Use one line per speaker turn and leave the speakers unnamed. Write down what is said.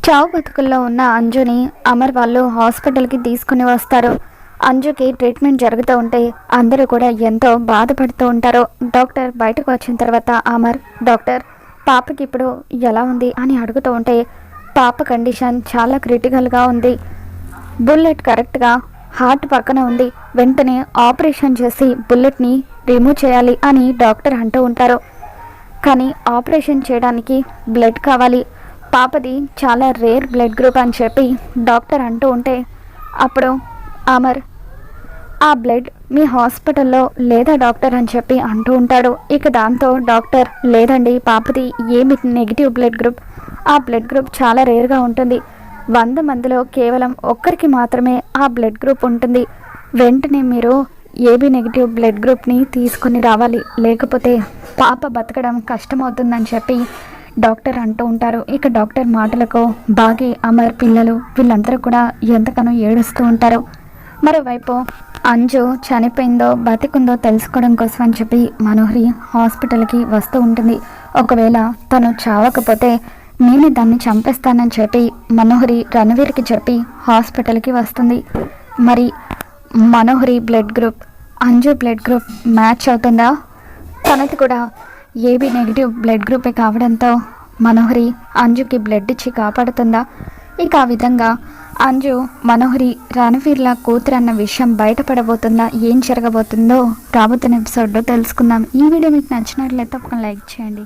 చావు బతుకుల్లో ఉన్న అంజుని అమర్ వాళ్ళు హాస్పిటల్కి తీసుకుని వస్తారు. అంజుకి ట్రీట్మెంట్ జరుగుతూ ఉంటే అందరూ కూడా ఎంతో బాధపడుతూ ఉంటారు. డాక్టర్ బయటకు వచ్చిన తర్వాత అమర్, డాక్టర్ పాపకి ఇప్పుడు ఎలా ఉంది అని అడుగుతూ ఉంటే పాప కండిషన్ చాలా క్రిటికల్గా ఉంది, బుల్లెట్ కరెక్ట్గా హార్ట్ పక్కన ఉంది, వెంటనే ఆపరేషన్ చేసి బుల్లెట్ని రిమూవ్ చేయాలి అని డాక్టర్ అంటూ ఉంటారు. కానీ ఆపరేషన్ చేయడానికి బ్లడ్ కావాలి, పాపది చాలా రేర్ బ్లడ్ గ్రూప్ అని చెప్పి డాక్టర్ అంటూ ఉంటే అప్పుడు అమర్, ఆ బ్లడ్ మీ హాస్పిటల్లో లేదా డాక్టర్ అని చెప్పి అంటూ ఉంటాడు. ఇక దాంతో డాక్టర్, లేదండి పాపది ఏమి నెగిటివ్ బ్లడ్ గ్రూప్, ఆ బ్లడ్ గ్రూప్ చాలా రేర్గా ఉంటుంది, 100 మందిలో కేవలం ఒక్కరికి మాత్రమే ఆ బ్లడ్ గ్రూప్ ఉంటుంది, వెంటనే మీరు ఏబీ నెగిటివ్ బ్లడ్ గ్రూప్ని తీసుకొని రావాలి, లేకపోతే పాప బతకడం కష్టమవుతుందని చెప్పి డాక్టర్ అంటూ ఉంటారు. ఇక డాక్టర్ మాటలకు బాగి అమర్, పిల్లలు వీళ్ళందరూ కూడా ఎంతగానో ఏడుస్తూ ఉంటారు. మరోవైపు అంజు చనిపోయిందో బతికుందో తెలుసుకోవడం కోసం అని చెప్పి మనోహరి హాస్పిటల్కి వస్తూ ఉంటుంది. ఒకవేళ తను చావకపోతే నేను దాన్ని చంపేస్తానని చెప్పి మనోహరి రణవీర్కి చెప్పి హాస్పిటల్కి వస్తుంది. మరి Manohari blood group Anju blood group match అవుతుందా? తనది కూడా ఏబీ నెగిటివ్ బ్లడ్ గ్రూపే కావడంతో మనోహరి అంజుకి బ్లడ్ ఇచ్చి కాపాడుతుందా? ఇక ఆ విధంగా అంజు మనోహరి రణవీర్ల కూతురు అన్న విషయం బయటపడబోతుందా? ఏం జరగబోతుందో రాబోతున్న ఎపిసోడ్లో తెలుసుకుందాం. ఈ వీడియో మీకు నచ్చినట్లయితే ఒక లైక్ చేయండి.